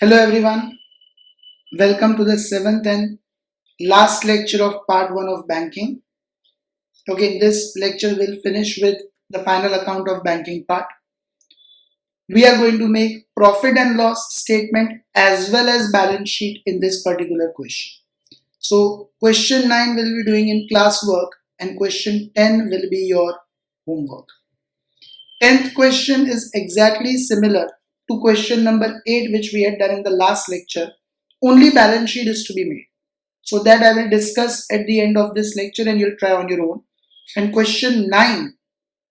Hello everyone, welcome to the seventh and last lecture of part 1 of banking. Okay, in this lecture we'll finish with the final account of banking part. We are going to make profit and loss statement as well as balance sheet in this particular question. So question 9 will be doing in classwork and question 10 will be your homework. 10th question is exactly similar to question number 8 which we had done in the last lecture. Only balance sheet is to be made. So that I will discuss at the end of this lecture and you'll try on your own. And question 9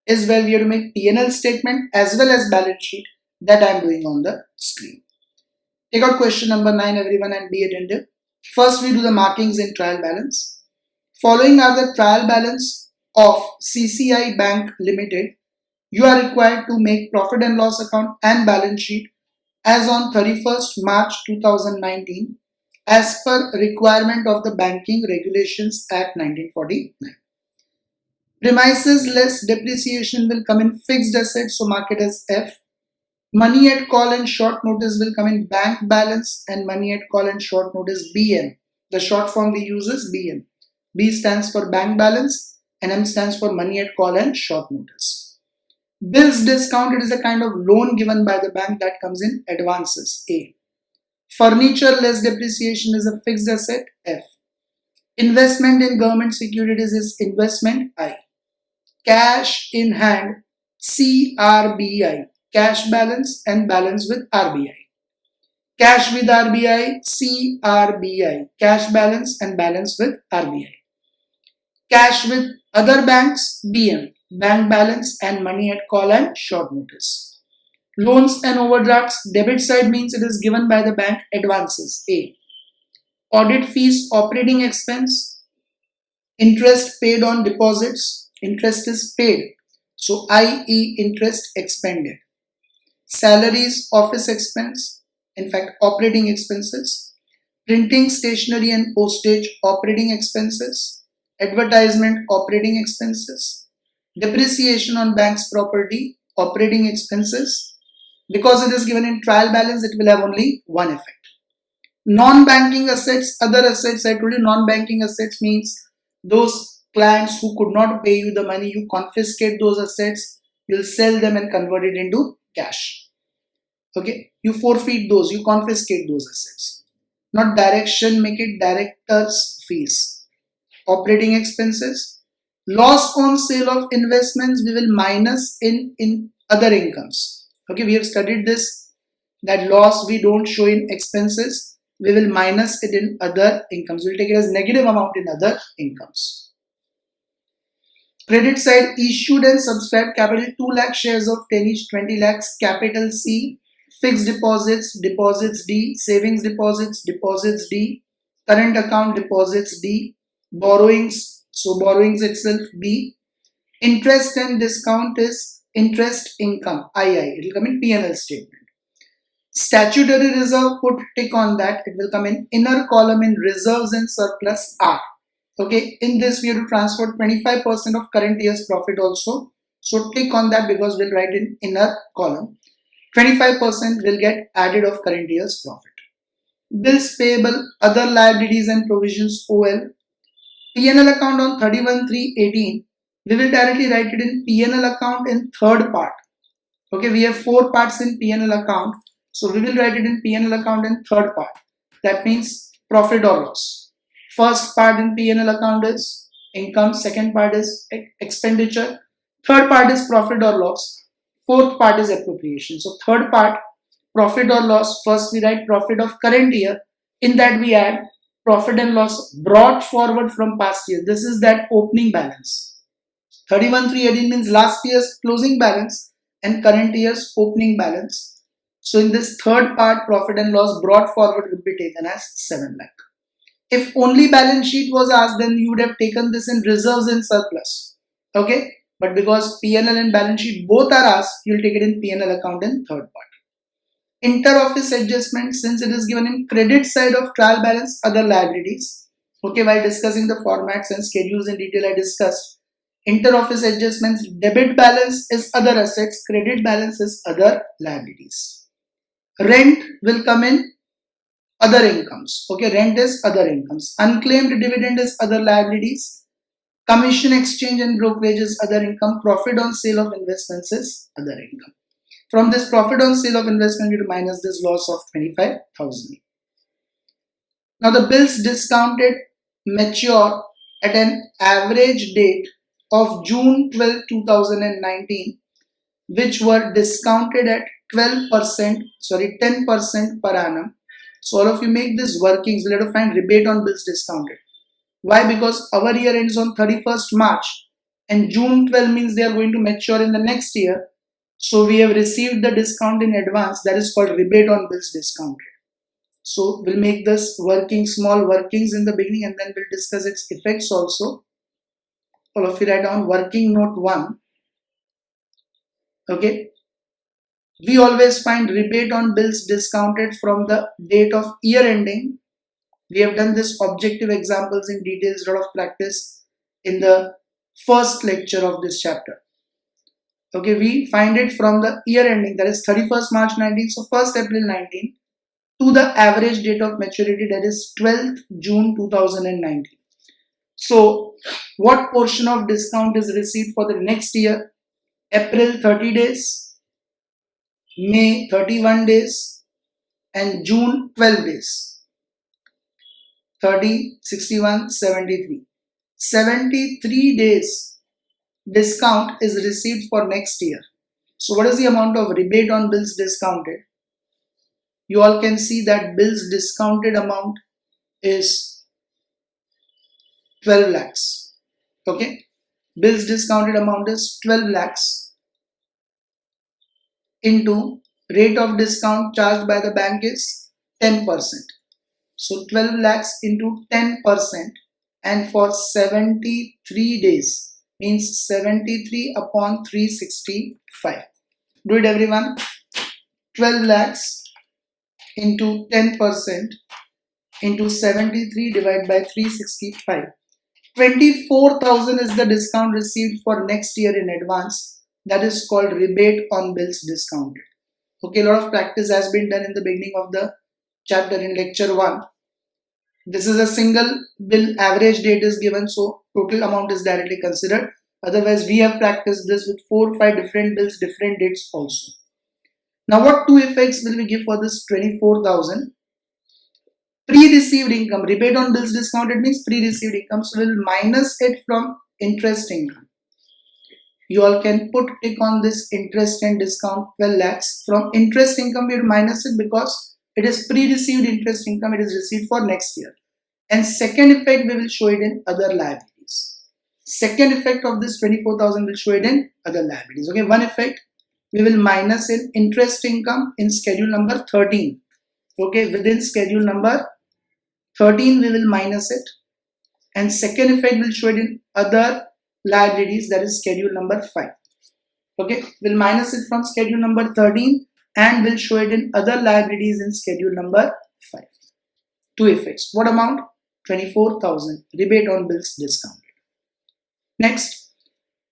is where we have to make P&L statement as well as balance sheet that I am doing on the screen. Take out question number 9 everyone and be attentive. First we do the markings in trial balance. Following are the trial balance of CCI Bank Limited. You are required to make profit and loss account and balance sheet as on 31st March 2019 as per requirement of the Banking Regulations Act 1949. Premises less depreciation will come in fixed assets, so mark it as F. Money at call and short notice will come in bank balance and money at call and short notice BM. The short form we use is BM. B stands for bank balance and M stands for money at call and short notice. Bills discount, it is a kind of loan given by the bank that comes in advances, A. Furniture less depreciation is a fixed asset, F. Investment in government securities is investment, I. Cash in hand, CRBI, cash balance and balance with RBI. Cash with RBI, CRBI, cash balance and balance with RBI. Cash with other banks, BM, bank balance and money at call and short notice. Loans and overdrafts, debit side means it is given by the bank, advances, A. Audit fees, operating expense. Interest paid on deposits, interest is paid, so i.e. interest expended. Salaries, office expense, in fact operating expenses. Printing, stationery and postage, operating expenses. Advertisement, operating expenses. Depreciation on bank's property, operating expenses. Because it is given in trial balance, it will have only one effect. Non-banking assets, other assets, I told you non-banking assets means those clients who could not pay you the money, you confiscate those assets, you'll sell them and convert it into cash. Okay, you forfeit those, you confiscate those assets. Not direction, make it director's fees. Operating expenses. Loss on sale of investments we will minus in other incomes. Okay, we have studied this, that loss we don't show in expenses, we will minus it in other incomes. We'll take it as negative amount in other incomes. Credit side, issued and subscribed capital 2 lakh shares of 10 each, 20 lakhs, capital C. Fixed deposits, deposits D. Savings deposits, deposits D. Current account deposits D. Borrowings, so borrowings itself B. Interest and discount is interest income, II. It will come in P&L statement. Statutory reserve, put tick on that. It will come in inner column in reserves and surplus R. Okay, in this we have to transfer 25% of current year's profit also. So tick on that because we'll write in inner column. 25% will get added of current year's profit. Bills payable, other liabilities and provisions OL. P&L account on 31/3/18. We will directly write it in P&L account in third part. Okay, we have 4 parts in P&L account. So we will write it in P&L account in third part. That means profit or loss. First part in P&L account is income. Second part is expenditure. Third part is profit or loss. Fourth part is appropriation. So third part, profit or loss. First we write profit of current year. In that we add profit and loss brought forward from past year. This is that opening balance. 31/3/18 means last year's closing balance and current year's opening balance. So in this third part, profit and loss brought forward would be taken as 7 lakh. If only balance sheet was asked, then you would have taken this in reserves and surplus. Okay, but because P&L and balance sheet both are asked, you'll take it in P&L account in third part. Inter-office adjustment, since it is given in credit side of trial balance, other liabilities. Okay, while discussing the formats and schedules in detail, I discussed inter-office adjustments. Debit balance is other assets, credit balance is other liabilities. Rent will come in other incomes. Okay, rent is other incomes. Unclaimed dividend is other liabilities. Commission, exchange and brokerage is other income. Profit on sale of investments is other income. From this profit on sale of investment, we will minus this loss of 25,000. Now the bills discounted mature at an average date of June 12, 2019, which were discounted at 10% per annum. So all of you make this workings. We'll have to find rebate on bills discounted. Why? Because our year ends on 31st March and June 12 means they are going to mature in the next year. So we have received the discount in advance, that is called rebate on bills discounted. So we'll make this small workings in the beginning and then we'll discuss its effects also. All of you write down working note 1. Okay. We always find rebate on bills discounted from the date of year ending. We have done this objective examples in details, lot of practice in the first lecture of this chapter. Okay, we find it from the year ending, that is 31st March 19, so 1st April 19 to the average date of maturity, that is 12th June 2019. So what portion of discount is received for the next year? April 30 days, May 31 days and June 12 days. 30, 61, 73. 73 days discount is received for next year. So what is the amount of rebate on bills discounted? You all can see that bills discounted amount is 12 lakhs. Okay, bills discounted amount is 12 lakhs into rate of discount charged by the bank is 10%. So 12 lakhs into 10% and for 73 days means 73 upon 365. Do it everyone. 12 lakhs into 10% into 73 divided by 365. 24,000 is the discount received for next year in advance. That is called rebate on bills discounted. Okay, a lot of practice has been done in the beginning of the chapter in lecture 1. This is a single bill, average date is given, so total amount is directly considered. Otherwise, we have practiced this with 4 or 5 different bills, different dates also. Now, what two effects will we give for this 24,000? Pre-received income, rebate on bills discounted means pre-received income, so we'll minus it from interest income. You all can put tick on this interest and discount 12 lakhs. From interest income, we will minus it because it is pre-received interest income, it is received for next year. And second effect, we will show it in other liabilities. Second effect of this 24,000 will show it in other liabilities. Okay, one effect, we will minus in interest income in schedule number 13. Okay, within schedule number 13, we will minus it. And second effect will show it in other liabilities, that is schedule number 5. Okay, we'll minus it from schedule number 13 and we'll show it in other liabilities in schedule number 5. Two effects. What amount? 24,000 rebate on bills discounted. Next,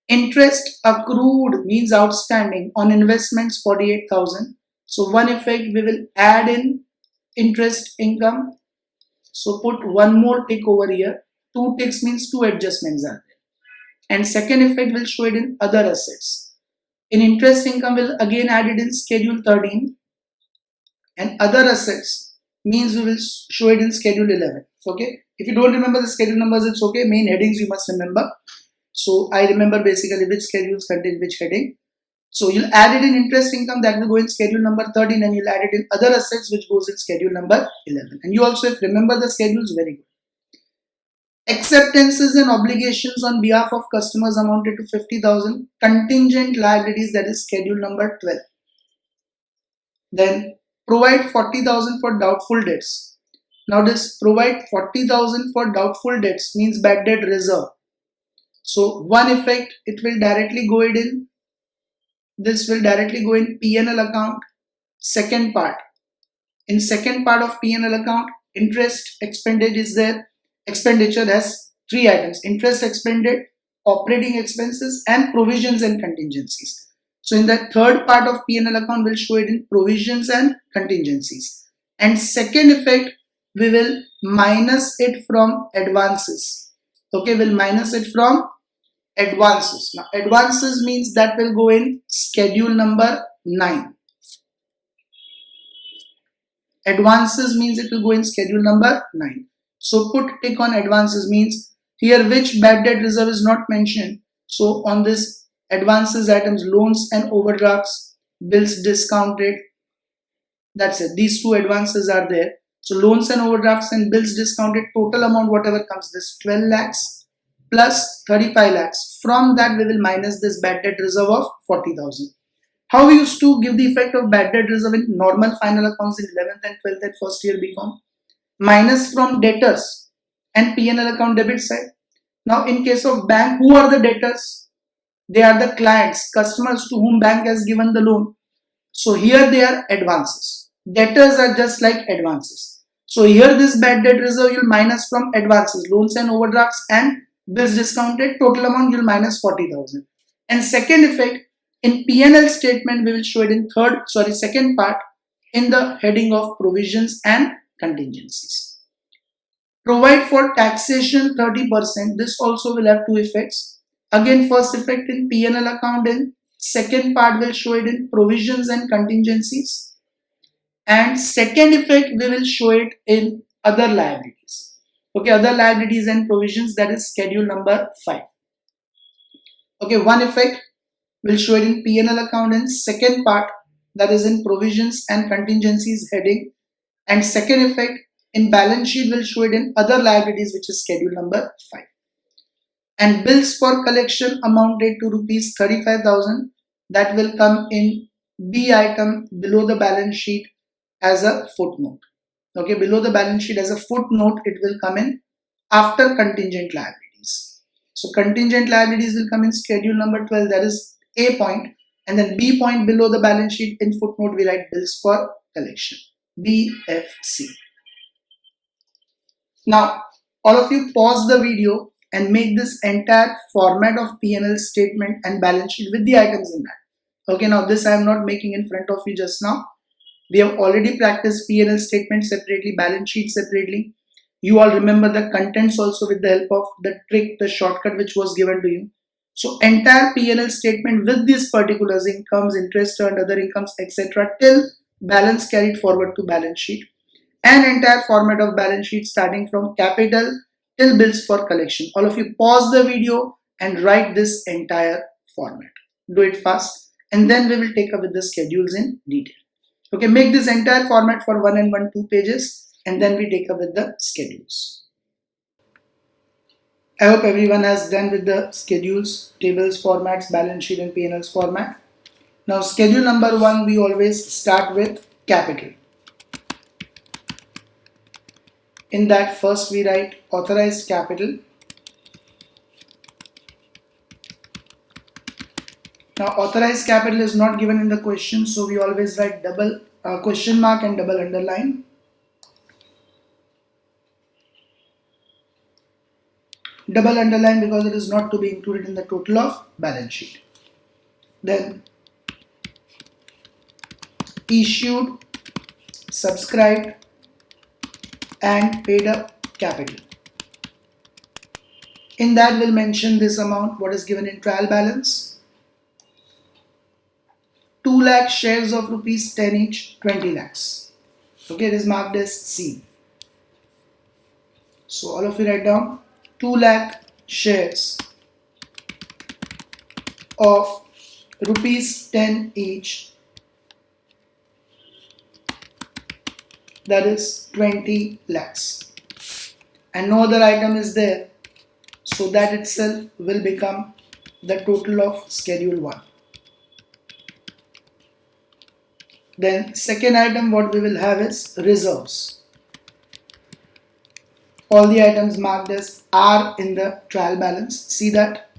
interest accrued means outstanding on investments 48,000. So one effect, we will add in interest income. So put one more tick over here. 2 ticks means 2 adjustments are there. And second effect will show it in other assets. In interest income, will again add it in schedule 13, and other assets means we will show it in schedule 11. Okay, if you don't remember the schedule numbers, it's okay. Main headings you must remember. So I remember basically which schedules contain which heading. So you'll add it in interest income, that will go in schedule number 13, and you'll add it in other assets, which goes in schedule number 11. And you also have to remember the schedules, very good. Acceptances and obligations on behalf of customers amounted to 50,000. Contingent liabilities, that is schedule number 12. Then provide 40,000 for doubtful debts. Now this provide 40,000 for doubtful debts means bad debt reserve. So one effect, it will directly go in. This will directly go in P&L account. Second part. In second part of P&L account, interest expenditure is there. Expenditure has 3 items: interest expended, operating expenses, and provisions and contingencies. So in the third part of P&L account, we'll show it in provisions and contingencies. And second effect, we will minus it from advances. Okay, we'll minus it from advances. Now advances means that will go in schedule number 9. Advances means it will go in schedule number 9. So put tick on advances means here which bad debt reserve is not mentioned. So on this advances items, loans and overdrafts, bills discounted, that's it. These two advances are there. So loans and overdrafts and bills discounted, total amount whatever comes, this 12 lakhs plus 35 lakhs. From that we will minus this bad debt reserve of 40,000. How we used to give the effect of bad debt reserve in normal final accounts in 11th and 12th and first year BCom? Minus from debtors and P&L account debit side. Now in case of bank, who are the debtors? They are the clients, customers to whom bank has given the loan. So here they are advances. Debtors are just like advances. So here this bad debt reserve you'll minus from advances, loans and overdrafts and bills discounted, total amount you'll minus 40,000. And second effect, in P&L statement we will show it in second part in the heading of provisions and contingencies. Provide for taxation 30%. This also will have two effects. Again, first effect in P&L account, and second part will show it in provisions and contingencies. And second effect we will show it in other liabilities. Okay, other liabilities and provisions, that is schedule number 5. Okay, one effect will show it in P&L account and second part, that is in provisions and contingencies heading, and second effect in balance sheet will show it in other liabilities, which is schedule number 5. And bills for collection amounted to rupees 35,000, that will come in B item below the balance sheet as a footnote. Okay, below the balance sheet as a footnote it will come in after contingent liabilities. So contingent liabilities will come in schedule number 12, that is A point, and then B point below the balance sheet in footnote we write bills for collection, BFC. Now all of you pause the video and make this entire format of P&L statement and balance sheet with the items in that. Okay, now this I am not making in front of you just now. We have already practiced P&L statement separately, balance sheet separately. You all remember the contents also with the help of the trick, the shortcut which was given to you. So entire P&L statement with these particulars, incomes, interest earned, other incomes, etc. till balance carried forward to balance sheet. And entire format of balance sheet starting from capital till bills for collection. All of you pause the video and write this entire format. Do it fast and then we will take up with the schedules in detail. Okay, make this entire format for 1 and 2 pages and then we take up with the schedules. I hope everyone has done with the schedules, tables, formats, balance sheet and P&L's format. Now schedule number 1, we always start with capital. In that first we write authorized capital. Now authorized capital is not given in the question, so we always write double question mark and double underline. Double underline because it is not to be included in the total of balance sheet. Then issued, subscribed and paid up capital. In that we'll mention this amount, what is given in trial balance. 2 lakh shares of rupees 10 each, 20 lakhs. Okay, it is marked as C. So all of you write down 2 lakh shares of rupees 10 each, that is 20 lakhs. And no other item is there, so that itself will become the total of schedule 1. Then second item what we will have is reserves. All the items marked as R in the trial balance. See that?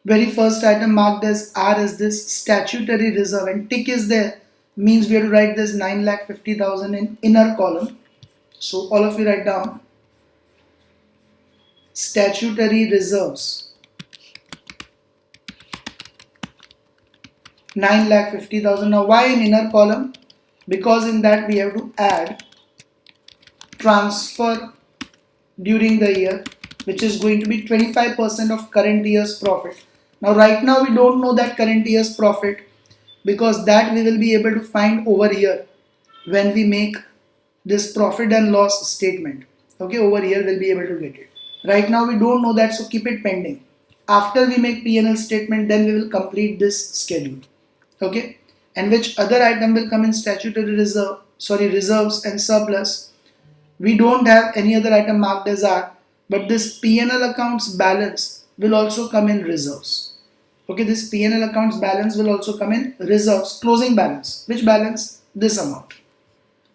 Very first item marked as R is this statutory reserve and tick is there, means we have to write this 9,50,000 in inner column. So all of you write down statutory reserves 9,50,000. Now why in inner column? Because in that we have to add transfer during the year, which is going to be 25% of current year's profit. Now right now we don't know that current year's profit, because that we will be able to find over here when we make this profit and loss statement. Okay, over here we'll be able to get it. Right now we don't know that, so keep it pending. After we make P&L statement, then we will complete this schedule. Okay, and which other item will come in statutory reserve, reserves and surplus? We don't have any other item marked as R, but this P&L accounts balance will also come in reserves. Okay, this P&L accounts balance will also come in reserves, closing balance. Which balance? This amount,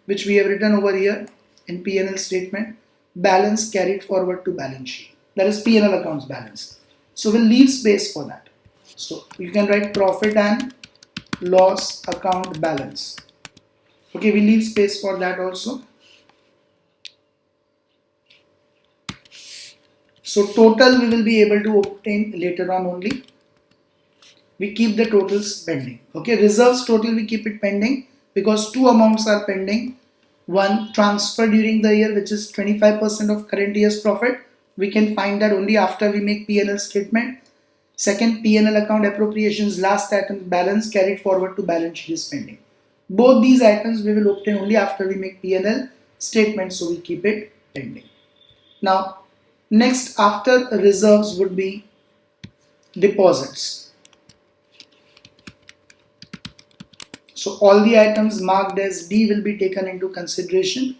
which we have written over here in P&L statement, balance carried forward to balance sheet. That is P&L accounts balance. So we'll leave space for that. So you can write profit and loss account balance. Okay, we leave space for that also. So total we will be able to obtain later on only. We keep the totals pending. Okay, reserves total we keep it pending because two amounts are pending. One, transfer during the year, which is 25% of current year's profit. We can find that only after we make P&L statement. Second, P&L account appropriations, last item balance carried forward to balance sheet is pending. Both these items we will obtain only after we make P&L statement, so we keep it pending. Now, next after reserves would be deposits. So all the items marked as D will be taken into consideration.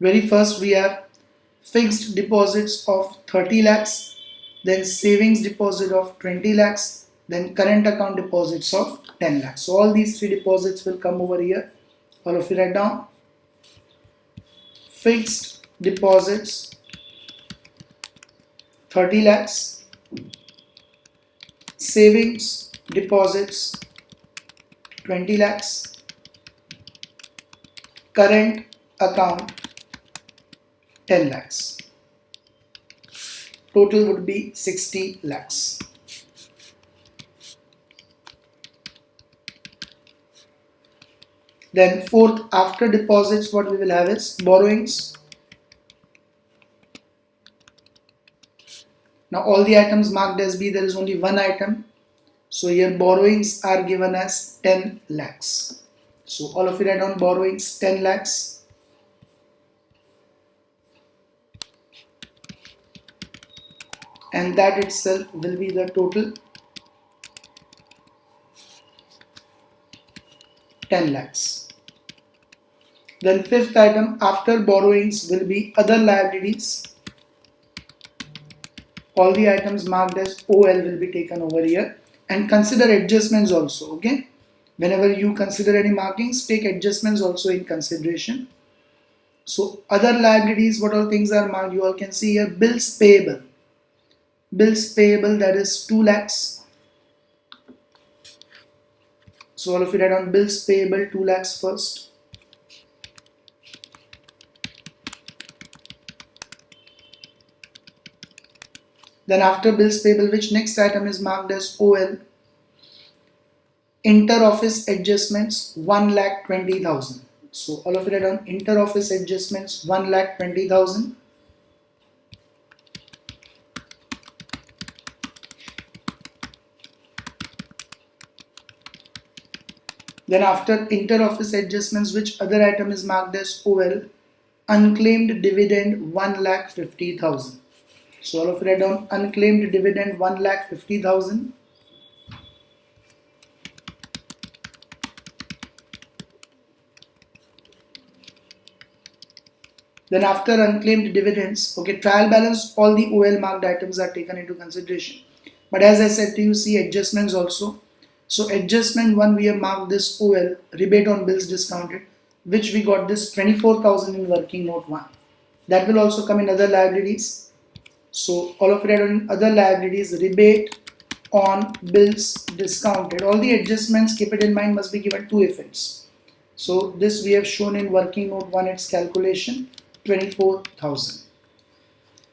Very first we have fixed deposits of 30 lakhs, then savings deposit of 20 lakhs, then current account deposits of 10 lakhs. So all these three deposits will come over here. All of you write down. Fixed deposits 30 lakhs, savings deposits 20 lakhs, current account 10 lakhs. Total would be 60 lakhs. Then fourth, after deposits, what we will have is borrowings. Now all the items marked as B, there is only one item. So here borrowings are given as 10 lakhs. So all of you write down borrowings 10 lakhs. And that itself will be the total 10 lakhs. Then fifth item after borrowings will be other liabilities. All the items marked as OL will be taken over here, and consider adjustments also. Okay, whenever you consider any markings, take adjustments also in consideration. So other liabilities, what all things are marked? You all can see here bills payable. Bills payable, that is 2 lakhs. So all of you write down bills payable 2 lakhs first. Then after bills payable, which next item is marked as OL? Inter-office adjustments 1,20,000. So all of you write down inter-office adjustments 1,20,000. Then after inter-office adjustments, which other item is marked as OL? Unclaimed dividend 1,50,000. So all of you write down unclaimed dividend 1,50,000. Then after unclaimed dividends, okay, trial balance, all the OL marked items are taken into consideration. But as I said to you, see adjustments also. So adjustment 1, we have marked this OL, rebate on bills discounted, which we got this 24,000 in working note 1. That will also come in other liabilities. So all of you write on other liabilities, rebate on bills discounted. All the adjustments, keep it in mind, must be given two effects. So this we have shown in working note 1, its calculation. 24,000.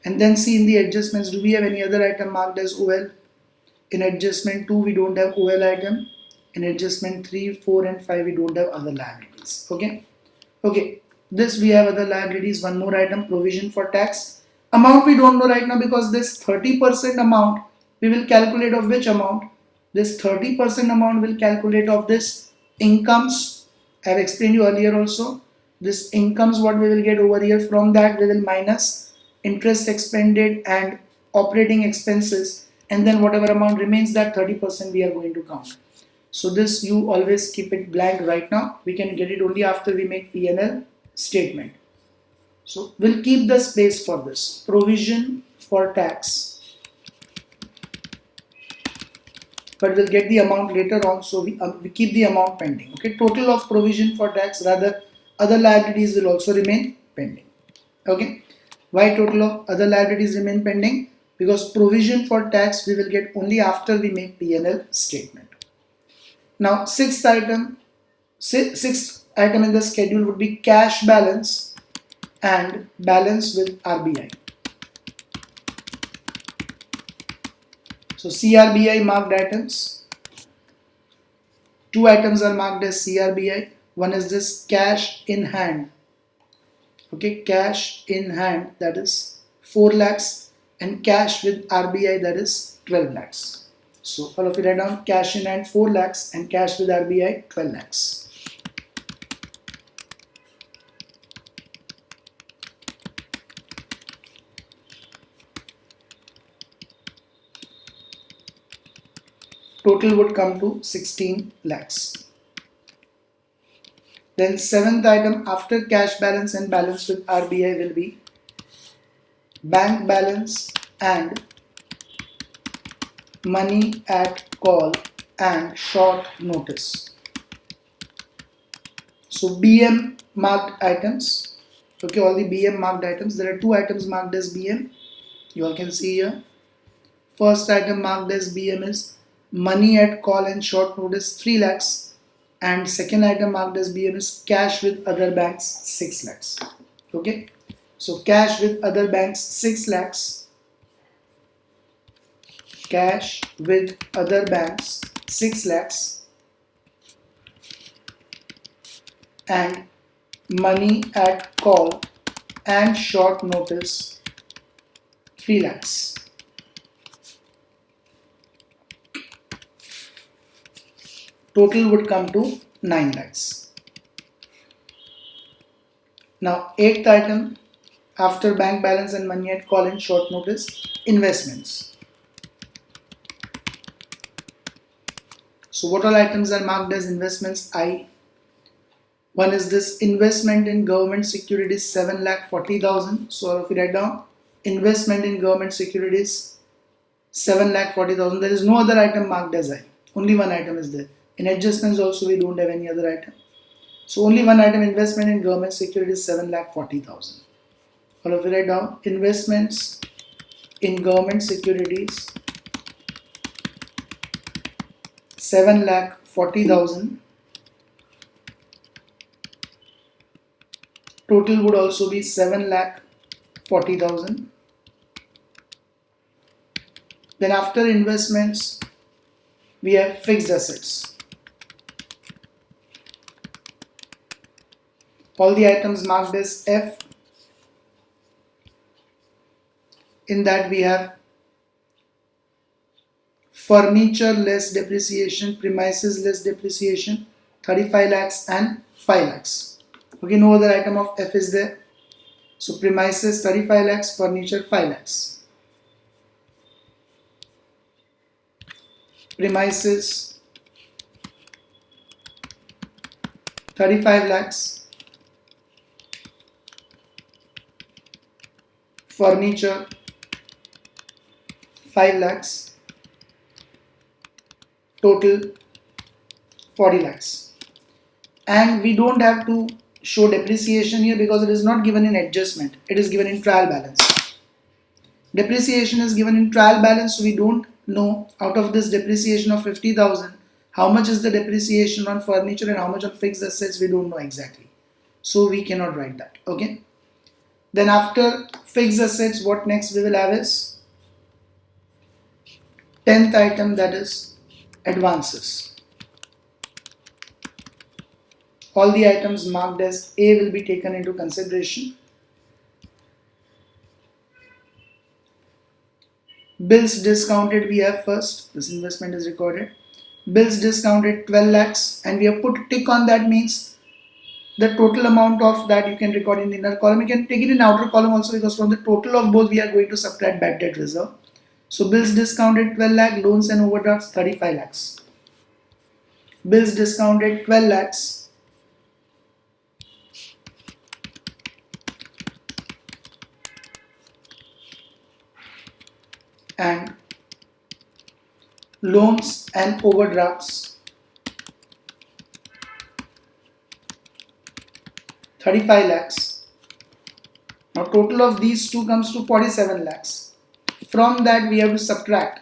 And then see in the adjustments, do we have any other item marked as OL? In adjustment 2, we don't have OL item. In adjustment 3, 4 and 5, we don't have other liabilities. Okay, this we have other liabilities. One more item, provision for tax. Amount we don't know right now, because this 30% amount we will calculate of which amount? This 30% amount will calculate of this incomes. I have explained you earlier also. This incomes what we will get over here, from that we will minus interest expended and operating expenses, and then whatever amount remains, that 30% we are going to count. So this you always keep it blank right now. We can get it only after we make P&L statement. So we'll keep the space for this. Provision for tax. But we'll get the amount later on, so we keep the amount pending. Okay, total of provision for tax, rather other liabilities will also remain pending. Okay, why total of other liabilities remain pending? Because provision for tax we will get only after we make P&L statement. Now sixth item in the schedule would be cash balance and balance with RBI. So CRBI marked items. Two items are marked as CRBI. One is this cash in hand. Okay, cash in hand, that is 4 lakhs, and cash with RBI, that is 12 lakhs. So all of you write down cash in hand 4 lakhs and cash with RBI 12 lakhs. Total would come to 16 lakhs. Then seventh item after cash balance and balance with RBI will be bank balance and money at call and short notice. So BM marked items. Okay, all the BM marked items. There are two items marked as BM. You all can see here. First item marked as BM is money at call and short notice 3 lakhs, and second item marked as BM is cash with other banks 6 lakhs. Okay, so cash with other banks 6 lakhs, cash with other banks 6 lakhs, and money at call and short notice 3 lakhs. Total would come to 9 lakhs. Now, eighth item after bank balance and money at call and short notice, investments. So, what all items are marked as investments? One is this investment in government securities 7,40,000. So, all of you write down investment in government securities 7,40,000. There is no other item marked as I. Only one item is there. In adjustments also we don't have any other item. So only one item, investment in government securities 7,40,000. All of you write down investments in government securities 7,40,000. Total would also be 7,40,000. Then after investments we have fixed assets. All the items marked as F. In that we have furniture less depreciation, premises less depreciation 35 lakhs and 5 lakhs. Okay, no other item of F is there. So premises 35 lakhs, furniture 5 lakhs. Premises 35 lakhs. Furniture 5 lakhs, total 40 lakhs. And we don't have to show depreciation here because it is not given in adjustment, it is given in trial balance. Depreciation is given in trial balance, so we don't know out of this depreciation of 50,000 how much is the depreciation on furniture and how much on fixed assets, we don't know exactly. So we cannot write that. Okay. Then after fixed assets, what next we will have is 10th item, that is advances. All the items marked as A will be taken into consideration. Bills discounted we have first. This investment is recorded. Bills discounted 12 lakhs and we have put tick on that, means the total amount of that you can record in the inner column. You can take it in outer column also, because from the total of both we are going to subtract bad debt reserve. So bills discounted 12 lakh, loans and overdrafts 35 lakhs. Bills discounted 12 lakhs. And loans and overdrafts 35 lakhs. Now total of these two comes to 47 lakhs. From that we have to subtract.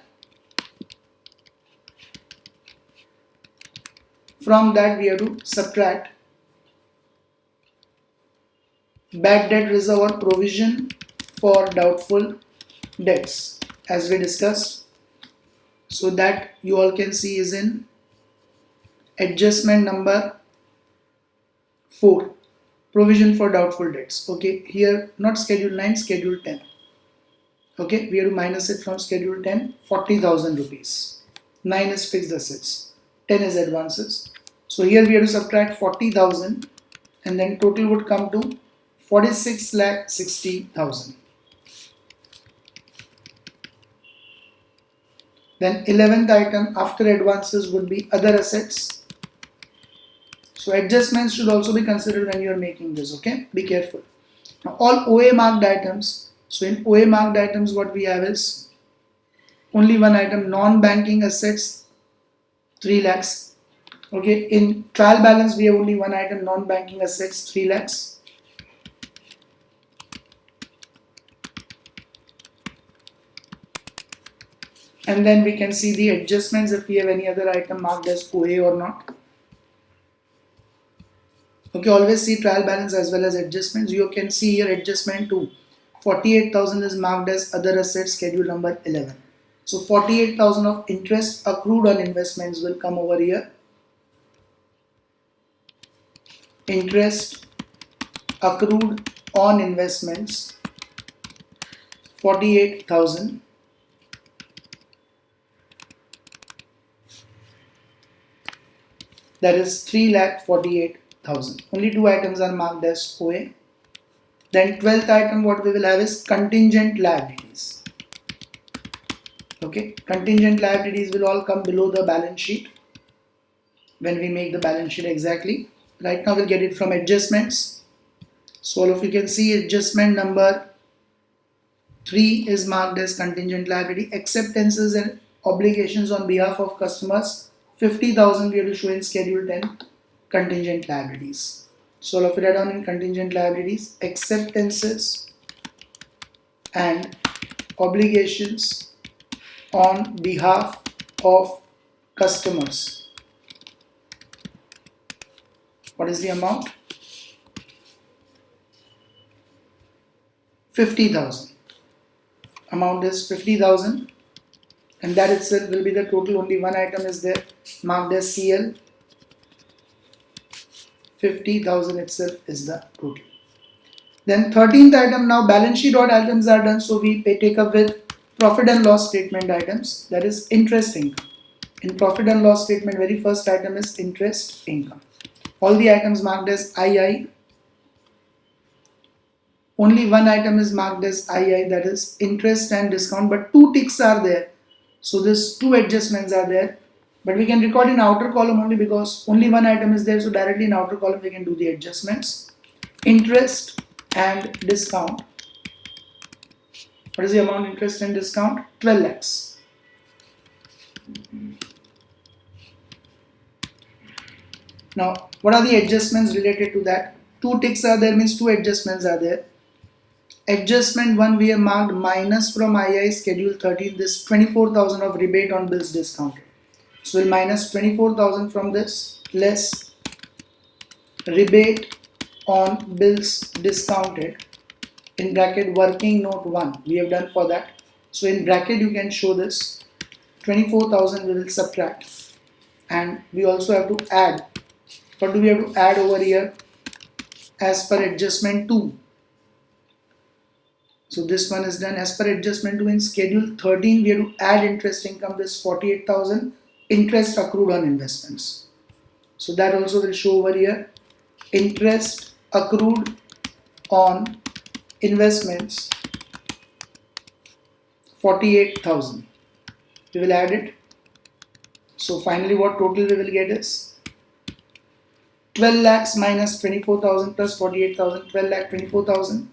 Bad debt reserve or provision for doubtful debts, as we discussed. So that you all can see is in adjustment number 4, provision for doubtful debts. Okay, here not schedule 9, schedule 10. Okay, we have to minus it from schedule 10, 40,000 rupees. 9 is fixed assets, 10 is advances. So here we have to subtract 40,000 and then total would come to 46,60,000. Then 11th item after advances would be other assets. So adjustments should also be considered when you are making this, okay? Be careful. Now all OA marked items. So in OA marked items what we have is only one item, non-banking assets 3 lakhs. Okay, in trial balance we have only one item, non-banking assets 3 lakhs. And then we can see the adjustments if we have any other item marked as OA or not. Okay, always see trial balance as well as adjustments. You can see here adjustment 2. 48,000 is marked as other assets, schedule number 11. So 48,000 of interest accrued on investments will come over here. Interest accrued on investments 48,000. That is 3,48,000. Only two items are marked as OA. Then 12th item what we will have is contingent liabilities. Okay, contingent liabilities will all come below the balance sheet when we make the balance sheet exactly. Right now we'll get it from adjustments. So all of you can see adjustment number 3 is marked as contingent liability. Acceptances and obligations on behalf of customers 50,000 we have to show in schedule 10 contingent liabilities. So all of it are done in contingent liabilities, acceptances and obligations on behalf of customers. What is the amount? 50,000. Amount is 50,000 and that itself will be the total. Only one item is there marked as CL. 50,000 itself is the total. Then 13th item, now balance sheet odd items are done, so we take up with profit and loss statement items, that is interest income. In profit and loss statement, very first item is interest income. All the items marked as II. Only one item is marked as II, that is interest and discount, but two ticks are there. So this two adjustments are there. But we can record in outer column only because only one item is there. So directly in outer column we can do the adjustments. Interest and discount. What is the amount interest and discount? 12 lakhs. Now what are the adjustments related to that? Two ticks are there, means two adjustments are there. Adjustment 1 we have marked minus from II schedule 13, this 24,000 of rebate on bills discounted. So we'll minus 24,000 from this, less rebate on bills discounted in bracket working note 1 we have done for that. So in bracket you can show this 24,000 we will subtract, and we also have to add. What do we have to add over here? As per adjustment 2. So this one is done. As per adjustment 2 in schedule 13 we have to add interest income, this 48,000 interest accrued on investments. So that also will show over here. Interest accrued on investments 48,000. We will add it. So finally what total we will get is 12 lakhs minus 24,000 plus 48,000, 12 lakh 24,000.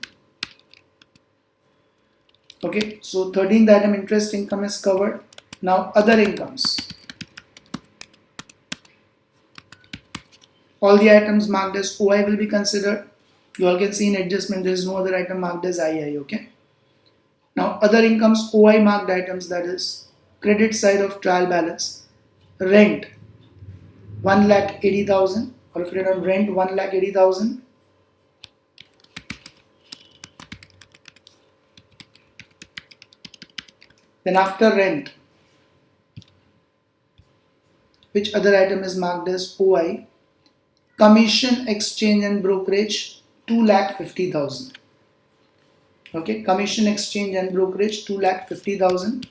Okay, so 13th item interest income is covered. Now other incomes. All the items marked as OI will be considered. You all can see in adjustment there is no other item marked as II. Okay. Now other incomes OI marked items, that is credit side of trial balance. Rent 1,80,000, or if you on rent 1,80,000. Then after rent, which other item is marked as OI? Commission, exchange and brokerage 2,50,000. Okay, commission, exchange and brokerage 2,50,000.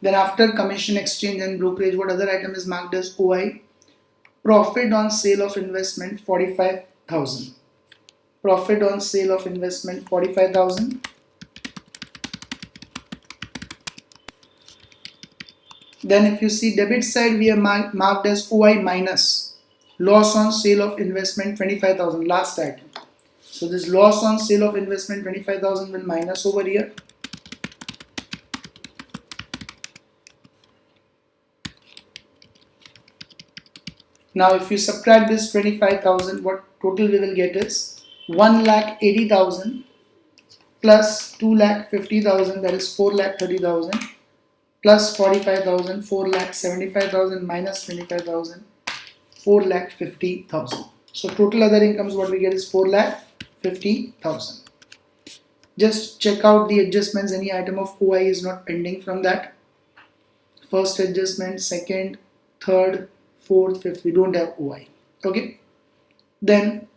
Then after commission, exchange and brokerage, what other item is marked as OI? Profit on sale of investment 45,000. Profit on sale of investment 45,000. Then if you see debit side, we have marked as OI minus loss on sale of investment 25,000, last item. So this loss on sale of investment 25,000 will minus over here. Now if you subtract this 25,000, what total we will get is 1,80,000 plus 2,50,000, that is 4,30,000, plus 45,000, 4,75,000 minus 25,000, 4,50,000. So total other incomes what we get is 4,50,000. Just check out the adjustments. Any item of OI is not pending from that. First adjustment, second, third, fourth, fifth, we don't have OI. Okay. Then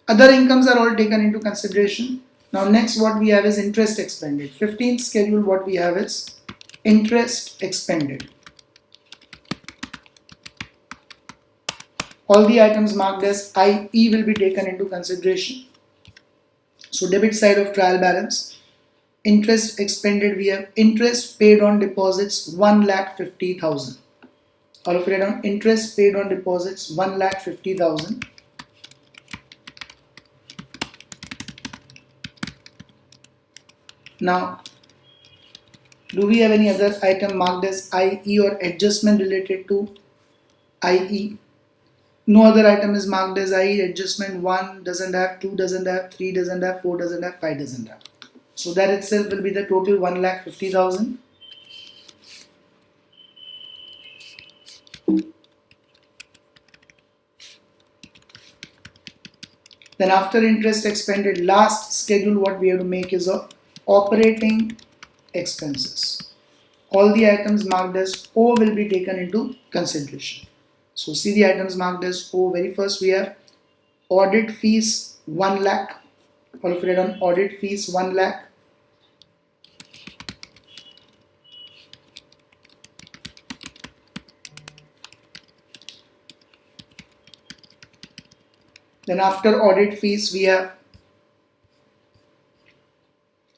other incomes are all taken into consideration. Now next what we have is interest expended. 15th schedule what we have is interest expended. All the items marked as IE will be taken into consideration. So debit side of trial balance, interest expended, we have interest paid on deposits 1,50,000. Or if we write down interest paid on deposits 1,50,000. Now, do we have any other item marked as IE or adjustment related to IE? No other item is marked as IE. Adjustment 1 doesn't have, 2 doesn't have, 3 doesn't have, 4 doesn't have, 5 doesn't have. So that itself will be the total 1,50,000. Then after interest expended, last schedule what we have to make is of operating expenses. All the items marked as O will be taken into consideration. So see the items marked as O. Very first we have audit fees 1 lakh, or if we write on audit fees 1 lakh. Then after audit fees we have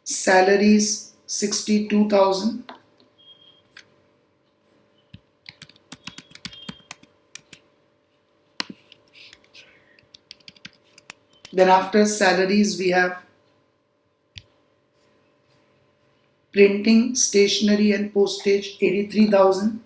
salaries 62,000. Then after salaries we have printing, stationery and postage 83,000.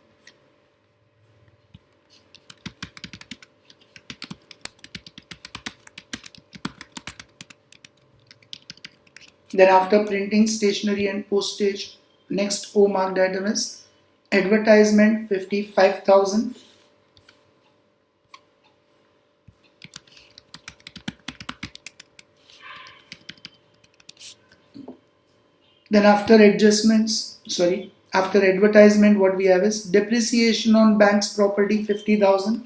Then after printing, stationery and postage, next O marked item is advertisement 55,000. Then after advertisement, what we have is depreciation on bank's property 50,000.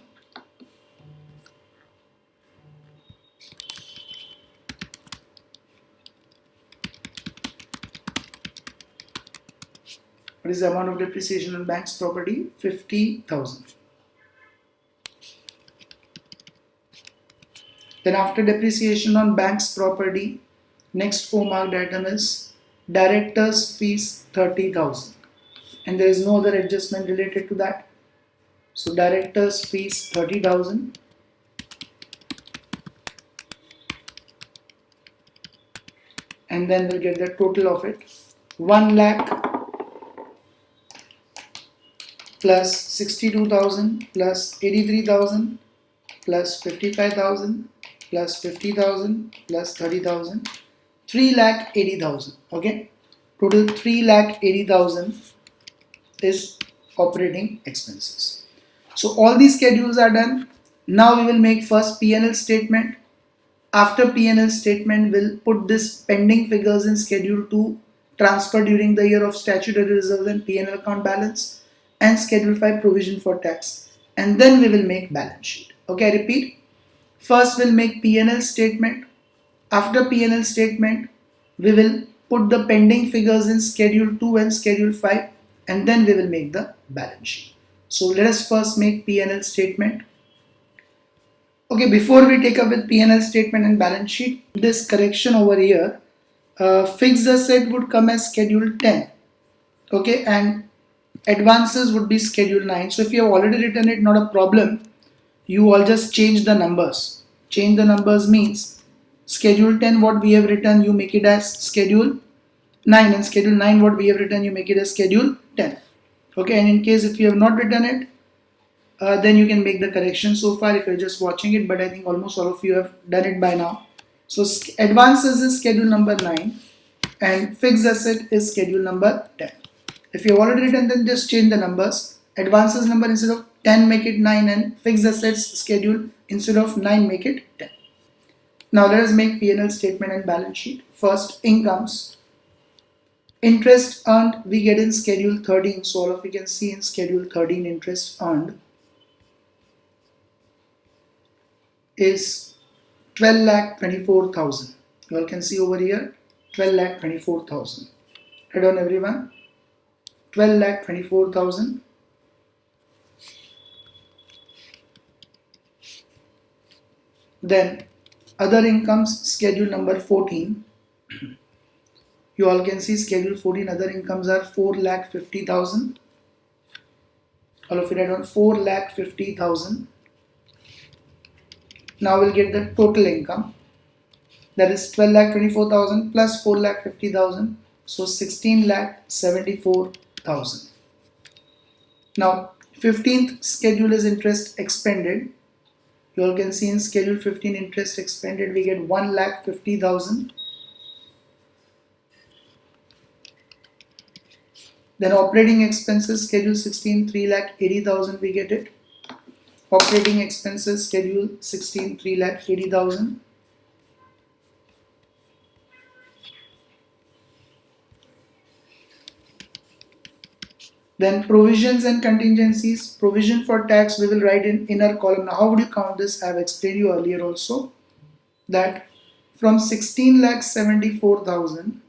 What is the amount of depreciation on bank's property? 50,000. Then after depreciation on bank's property, next 4 marked item is director's fees 30,000. And there is no other adjustment related to that. So director's fees 30,000. And then we'll get the total of it. 1 lakh plus 62,000 plus 83,000 plus 55,000 plus 50,000 plus 30,000. 3,80,000. Okay, total 3,80,000 is operating expenses. So all these schedules are done. Now we will make first P&L statement. After P&L statement, we'll put this pending figures in schedule 2, transfer during the year of statutory reserve and P&L account balance, and schedule 5 provision for tax, and then we will make balance sheet. Okay, I repeat. First we'll make P&L statement. After P&L statement, we will put the pending figures in schedule 2 and schedule 5, and then we will make the balance sheet. So let us first make P&L statement. Okay, before we take up with P&L statement and balance sheet, this correction over here, fixed asset would come as schedule 10. Okay, and advances would be schedule 9. So if you have already written it, not a problem. You all just change the numbers. Change the numbers means schedule 10 what we have written, you make it as schedule 9, and schedule 9 what we have written, you make it as schedule 10. Okay, and in case if you have not written it, then you can make the correction so far if you're just watching it, but I think almost all of you have done it by now. So advances is schedule number 9 and fixed asset is schedule number 10. If you have already written, then just change the numbers. Advances number instead of 10 make it 9, and fixed assets schedule instead of 9 make it 10. Now let us make P&L statement and balance sheet. First, incomes. Interest earned we get in schedule 13. So all of you can see in schedule 13 interest earned is 12,24,000. You all can see over here 12,24,000. Head on everyone. 12,24,000. Then other incomes schedule number 14. You all can see schedule 14 other incomes are 4,50,000. All of it add on 4,50,000. Now we'll get the total income, that is 12,24,000 plus 4,50,000, so 16,74,000. Now 15th schedule is interest expended. You all can see in schedule 15 interest expended we get 1,50,000. Then operating expenses schedule 16 3,80,000 we get it. Operating expenses schedule 16 3,80,000. Then provisions and contingencies. Provision for tax we will write in inner column. Now how would you count this? I have explained you earlier also that from 16,74,000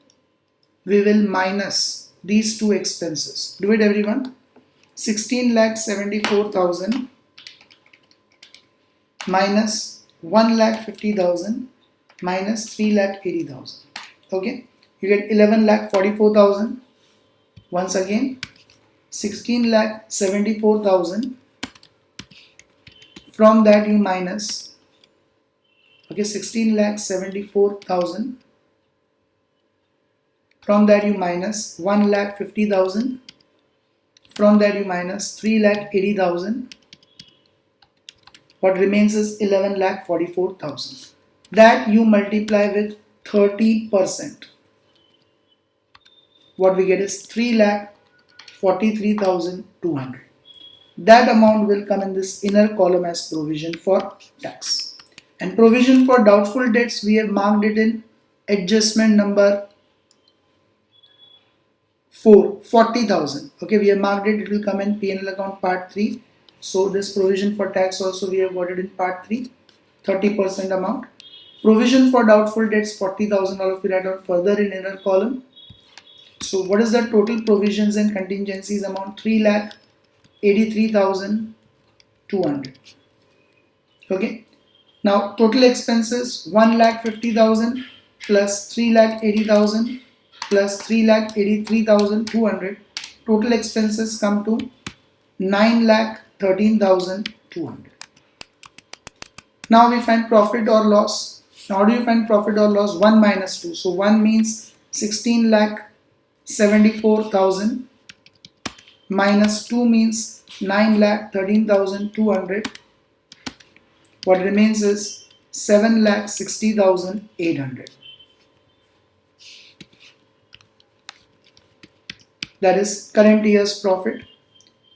we will minus these two expenses. Do it everyone. 16,74,000 minus 1,50,000 minus 3,80,000. Okay, you get 11,44,000. Once again, 16,74,000. From that you minus, okay, 16,74,000. From that you minus 1,50,000. From that you minus 3,80,000. What remains is 11,44,000. That you multiply with 30%. What we get is 43,200. That amount will come in this inner column as provision for tax. And provision for doubtful debts, we have marked it in adjustment number 4, 40,000. Okay, we have marked it, it will come in P&L account part 3. So this provision for tax also we have got it in part 3, 30% amount. Provision for doubtful debts, 40,000, all of you write down further in inner column. So what is the total provisions and contingencies amount? 3,83,200. Okay. Now total expenses 1,50,000 plus 3,80,000 plus 3,83,200. Total expenses come to 9,13,200. Now we find profit or loss. Now how do you find profit or loss? 1 minus 2. So 1 means 16,74,000 minus 2 means 9,13,200. What remains is 7,60,800. That is current year's profit.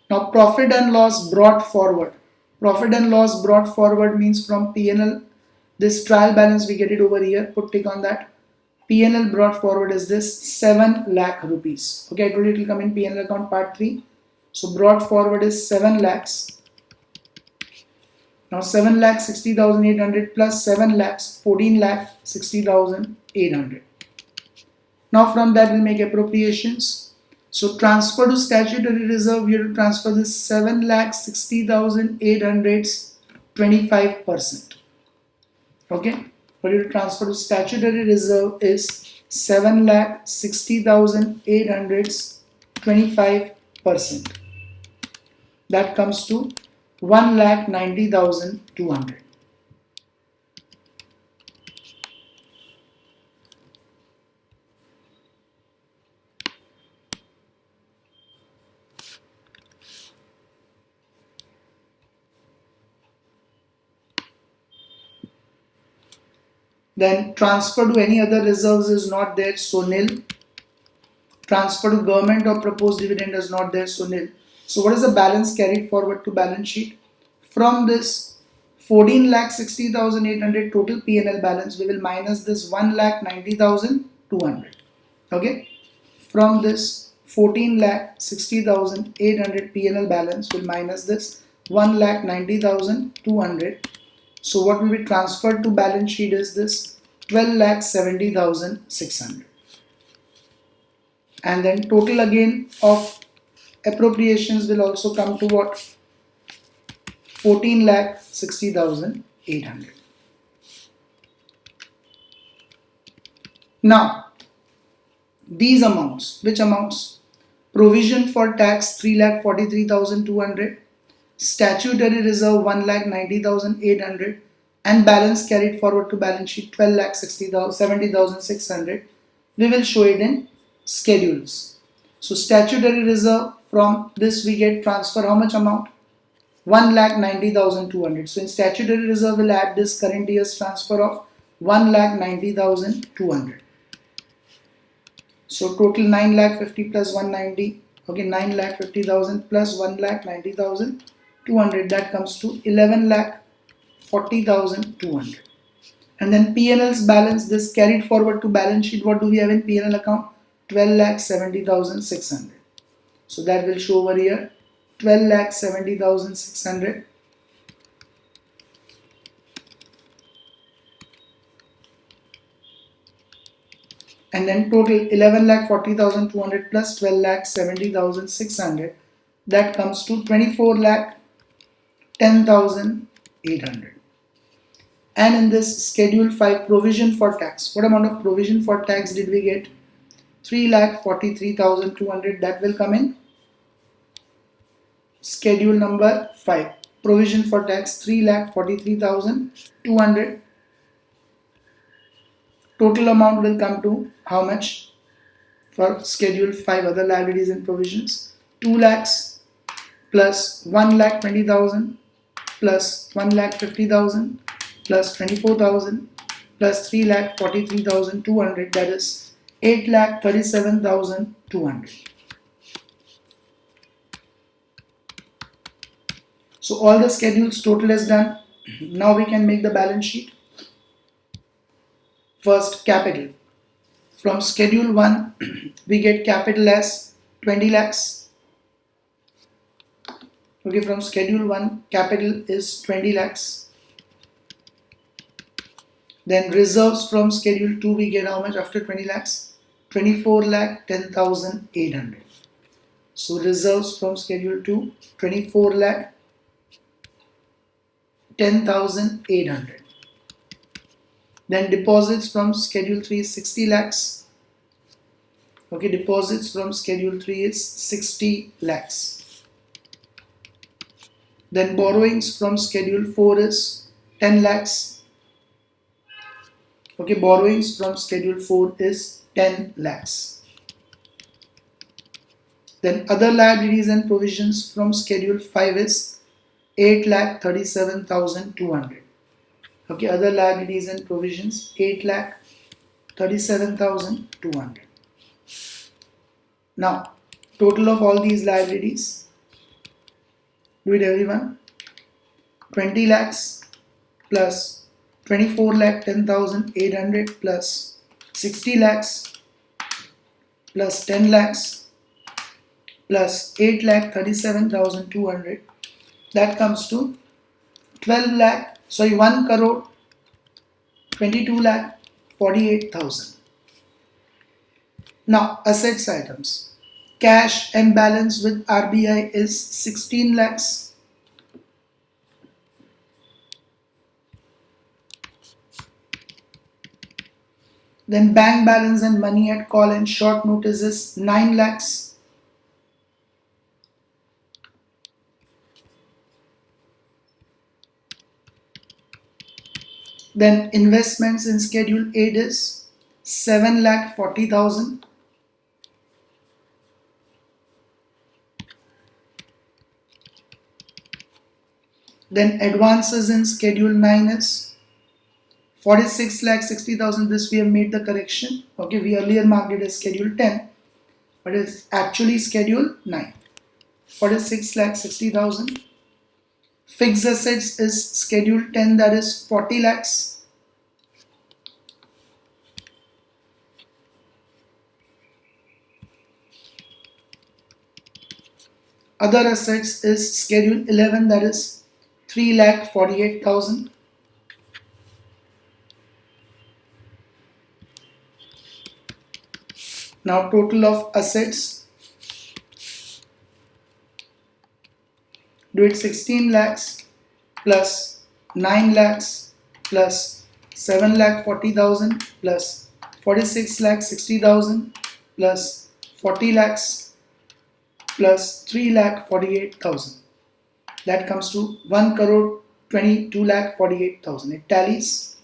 Now profit and loss brought forward. Profit and loss brought forward means from P&L. This trial balance we get it over here. Put tick on that. P&L brought forward is this 7 lakh rupees. Okay, I told you it will come in P&L account part 3. So brought forward is 7 lakhs. Now 7,60,800 plus 7 lakhs, 14,60,800. Now from that we'll make appropriations. So transfer to statutory reserve, we have to transfer this 7,60,800's 25%. Okay, what you transfer to statutory reserve is 7,60,800's 25%. That comes to 1,90,200. Then transfer to any other reserves is not there, so nil. Transfer to government or proposed dividend is not there, so nil. So what is the balance carried forward to balance sheet? From this 14,60,800 total P&L balance, we will minus this 1,90,200. Okay. From this 14,60,800 P&L balance, we'll minus this 1,90,200. So what will be transferred to balance sheet is this 12,70,600. And then total again of appropriations will also come to what? 14,60,800. Now, these amounts, which amounts? Provision for tax 3,43,200, statutory reserve 1,90,800, and balance carried forward to balance sheet 12,70,600. We will show it in schedules. So statutory reserve, from this we get transfer how much amount? 1,90,200. So in statutory reserve we'll add this current year's transfer of 1,90,200. So total 9,50,000 plus 190. Okay, 9,50,000 plus 1,90,200. That comes to 11,40,200. And then P&L's balance, this carried forward to balance sheet. What do we have in P&L account? 12,70,600. So that will show over here 12,70,600. And then total 11,40,200 plus 12,70,600. That comes to 24,10,800. And in this schedule 5, provision for tax. What amount of provision for tax did we get? 3,43,200. That will come in schedule number 5. Provision for tax 3,43,200. Total amount will come to how much for schedule 5 other liabilities and provisions? 2 lakhs plus 1,20,000 plus 1,50,000 plus 24,000 plus 3,43,200. That is 8,37,200. So all the schedules total is done. Now we can make the balance sheet. First, capital. From schedule 1, we get capital as 20 lakhs. Okay, from schedule 1, capital is 20 lakhs. Then reserves from schedule 2, we get how much after 20 lakhs? 24 lakh 10,800. So reserves from schedule 2, 24 lakh 10,800. Then deposits from schedule 3 is 60 lakhs. Okay, deposits from schedule 3 is 60 lakhs. Then borrowings from schedule 4 is 10 lakhs. Okay, borrowings from schedule 4 is 10 lakhs. Then other liabilities and provisions from schedule 5 is 8,37,200. Okay, other liabilities and provisions 8,37,200. Now, total of all these liabilities, do it everyone. 20 lakhs plus 24 lakh 10,800 plus 60 lakhs plus 10 lakhs plus 8,37,200. That comes to 1 crore 22 lakh 48,000. Now assets items. Cash and balance with RBI is 16 lakhs. Then bank balance and money at call and short notice is 9 lakhs. Then investments in schedule 8 is 7,40,000. Then advances in schedule 9 is 46,60,000. This we have made the correction. Okay, we earlier marked it as schedule 10, but it's actually schedule 9. 46,60,000. Fixed assets is schedule 10, that is 40 lakhs. Other assets is schedule 11, that is 3,48,000. Now total of assets, do it 16 lakhs plus 9 lakhs plus 7,40,000 plus 46,60,000 plus 40 lakhs plus 3,48,000. That comes to 1 crore 22 lakh 48,000. It tallies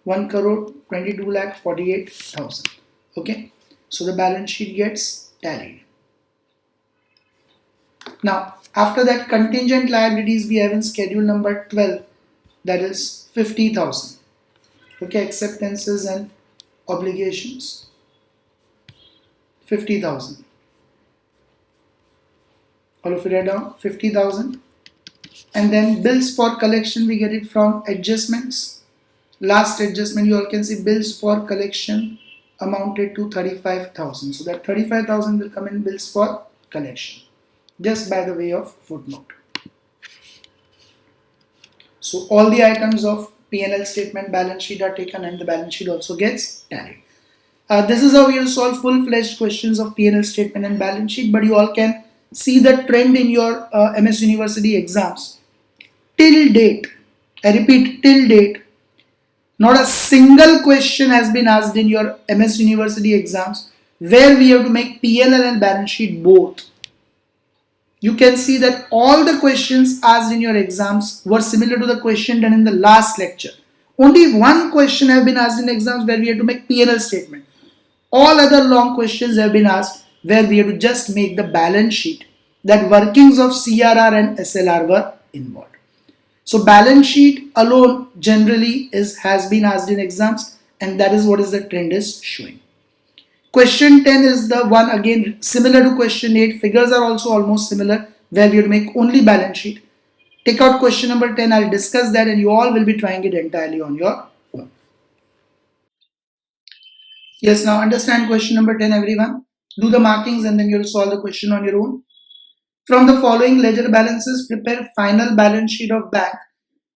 1 crore 22 lakh 48,000. Okay, so the balance sheet gets tallied. Now after that, contingent liabilities we have in schedule number 12, that is 50,000. Okay, acceptances and obligations 50,000. All of it are down 50,000. And then bills for collection, we get it from adjustments. Last adjustment, you all can see bills for collection amounted to 35,000. So that 35,000 will come in bills for collection, just by the way of footnote. So all the items of P&L statement, balance sheet are taken, and the balance sheet also gets tallied. This is how we will solve full-fledged questions of P&L statement and balance sheet, but you all can see the trend in your MS University exams. Till date, I repeat, till date, not a single question has been asked in your MS University exams where we have to make P&L and balance sheet both. You can see that all the questions asked in your exams were similar to the question done in the last lecture. Only one question have been asked in exams where we have to make P&L statement. All other long questions have been asked where we have to just make the balance sheet. That workings of CRR and SLR were involved. So balance sheet alone generally has been asked in exams, and that is what is the trend is showing. Question 10 is the one again similar to question 8. Figures are also almost similar where we have to make only balance sheet. Take out question number 10. I'll discuss that and you all will be trying it entirely on your own. Yes, now understand question number 10, everyone. Do the markings and then you'll solve the question on your own. From the following ledger balances, prepare final balance sheet of bank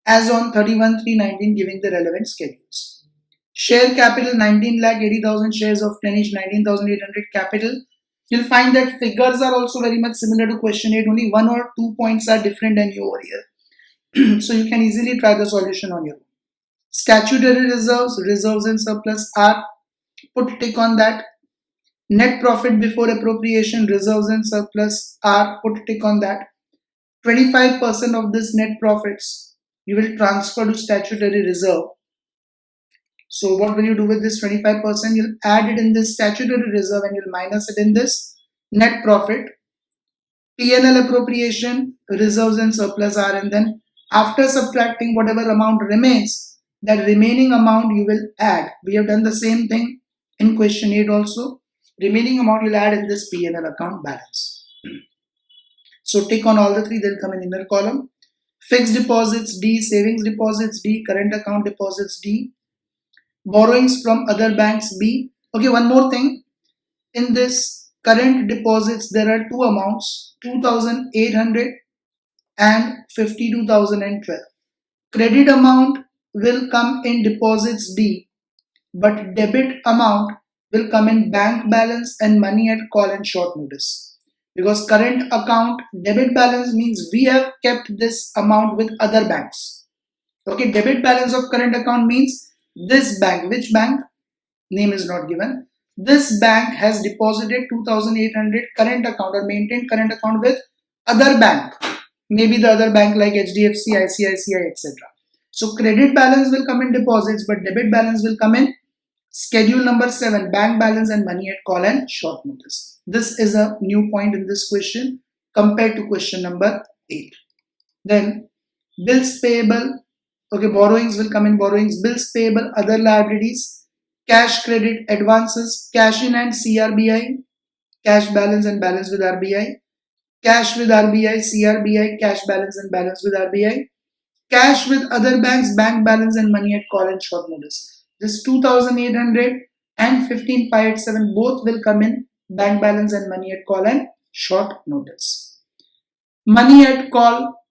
as on 31/3/19 giving the relevant schedules. Share capital 19,80,000 shares of 10 each, 19,800 capital. You'll find that figures are also very much similar to question 8, only 1 or 2 points are different than you over here. So you can easily try the solution on your own. Statutory reserves, reserves and surplus are, put tick on that. Net profit before appropriation, reserves and surplus are, put tick on that. 25% of this net profits you will transfer to statutory reserve. So what will you do with this 25%? You'll add it in this statutory reserve and you'll minus it in this net profit. P&L appropriation, reserves and surplus are, and then after subtracting whatever amount remains, that remaining amount you will add. We have done the same thing in question 8 also. Remaining amount you'll add in this P&L account balance. So tick on all the three, they'll come in inner column. Fixed deposits D, savings deposits D, current account deposits D, borrowings from other banks B. Okay, one more thing. In this current deposits, there are two amounts, 2,800 and 52,012. Credit amount will come in deposits D, but debit amount will come in bank balance and money at call and short notice. Because current account debit balance means we have kept this amount with other banks. Okay, debit balance of current account means this bank, which bank? Name is not given. This bank has deposited 2,800 current account or maintained current account with other bank. Maybe the other bank like HDFC, ICICI, etc. So credit balance will come in deposits, but debit balance will come in schedule number 7, bank balance and money at call and short notice. This is a new point in this question compared to question number 8. Then bills payable, okay, borrowings will come in borrowings, bills payable, other liabilities, cash credit, advances, cash in and CRBI, cash balance and balance with RBI, cash with RBI, CRBI, cash balance and balance with RBI, cash with other banks, bank balance and money at call and short notice. This 2,800 and 15,587 both will come in bank balance and money at call and short notice. Money at call,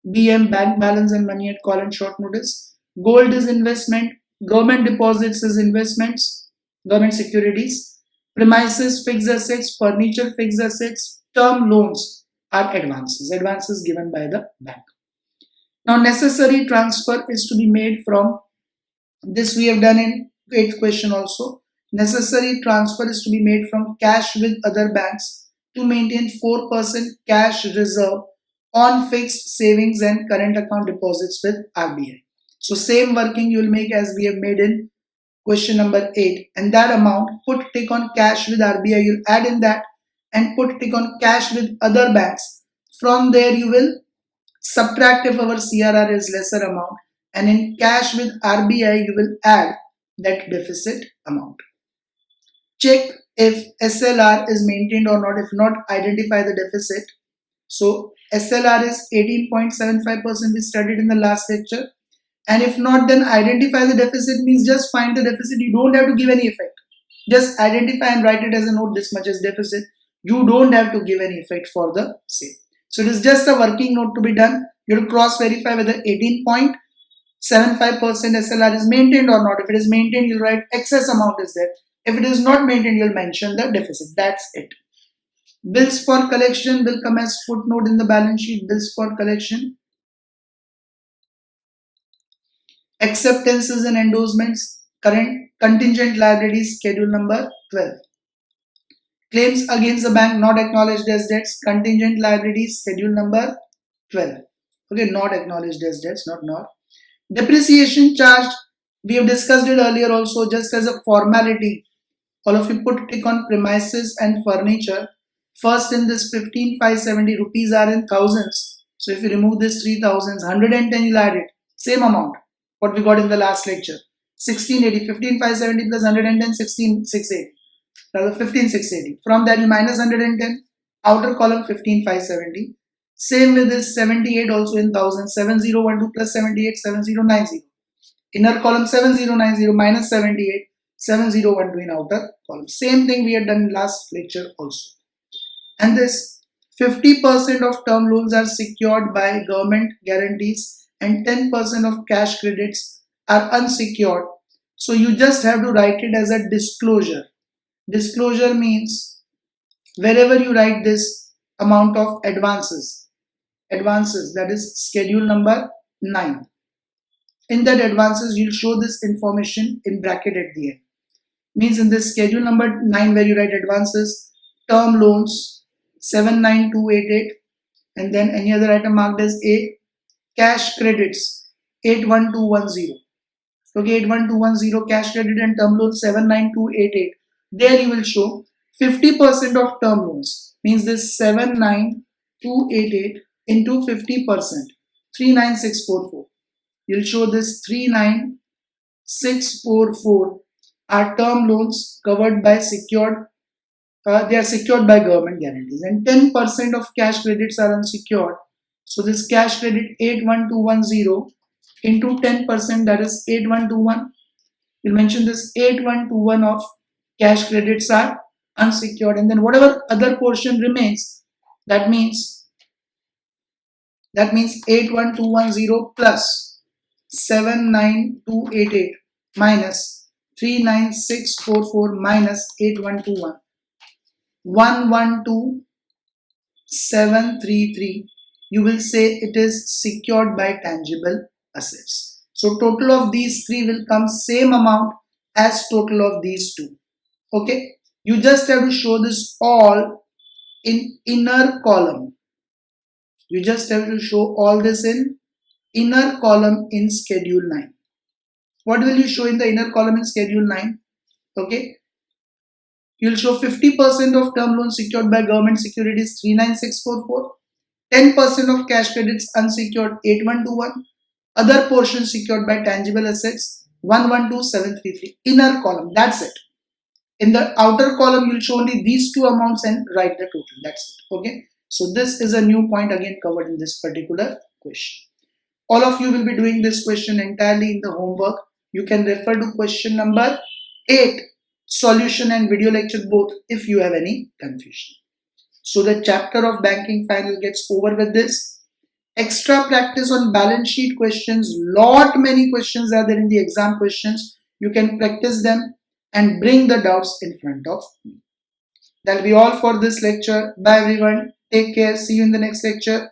BM, bank balance and money at call and short notice. Gold is investment, government deposits is investments, government securities, premises fixed assets, furniture fixed assets, term loans are advances, advances given by the bank. Now necessary transfer is to be made from, this we have done in 8th question also. Necessary transfer is to be made from cash with other banks to maintain 4% cash reserve on fixed savings and current account deposits with RBI. So same working you will make as we have made in question number 8, and that amount put tick on cash with RBI, you'll add in that and put tick on cash with other banks. From there you will subtract if our CRR is lesser amount, and in cash with RBI you will add that deficit amount. Check if SLR is maintained or not. If not, identify the deficit. So SLR is 18.75% we studied in the last lecture, and if not, then identify the deficit means just find the deficit. You don't have to give any effect, just identify and write it as a note, this much is deficit. You don't have to give any effect for the same. So it is just a working note to be done. You have to cross verify whether 18.75% SLR is maintained or not. If it is maintained, you'll write excess amount is there. If it is not maintained, you'll mention the deficit. That's it. Bills for collection will come as footnote in the balance sheet. Bills for collection. Acceptances and endorsements, current contingent liabilities, schedule number 12. Claims against the bank not acknowledged as debts, contingent liabilities, schedule number 12. Okay, not acknowledged as debts, not. Depreciation charged, we have discussed it earlier also, just as a formality. All of you put tick on premises and furniture. First in this 15,570 rupees are in thousands. So if you remove this 3,000, 110 you'll add it. Same amount, what we got in the last lecture. 1680, 15,570 plus 110, 16,680. Now 15,680. From that you minus 110, outer column 15,570. Same with this 78 also in thousands. 7012 plus 78, 7090. Inner column 7090 minus 78, 7012 in outer column. Same thing we had done in last lecture also. And this 50% of term loans are secured by government guarantees and 10% of cash credits are unsecured. So you just have to write it as a disclosure. Disclosure means wherever you write this amount of advances, that is schedule number 9. In that advances, you'll show this information in bracket at the end. Means in this schedule number 9 where you write advances, term loans 79288, and then any other item marked as A, cash credits 81210. Okay, 81210 cash credit and term loan 79288. There you will show 50% of term loans, means this 79288 into 50%, 39644. You'll show this 39644 are term loans covered by secured. They are secured by government guarantees, and 10% of cash credits are unsecured. So this cash credit 81210 into 10%, that is 8121. You'll mention this 8121 of cash credits are unsecured, and then whatever other portion remains, that means 81210 plus 79288 minus 39644 minus 8121, 112733. You will say it is secured by tangible assets. So total of these three will come same amount as total of these two. Okay, you just have to show this all in inner column. You just have to show all this in inner column in schedule 9. What will you show in the inner column in schedule 9? Okay, you'll show 50% of term loans secured by government securities 39644, 10% of cash credits unsecured 8121, other portion secured by tangible assets 112733. Inner column, that's it. In the outer column, you'll show only these two amounts and write the total. That's it. Okay. So this is a new point again covered in this particular question. All of you will be doing this question entirely in the homework. You can refer to question number 8, solution and video lecture both if you have any confusion. So the chapter of banking final gets over with this. Extra practice on balance sheet questions. Many questions are there in the exam questions. You can practice them and bring the doubts in front of me. That'll be all for this lecture. Bye everyone. Take care. See you in the next lecture.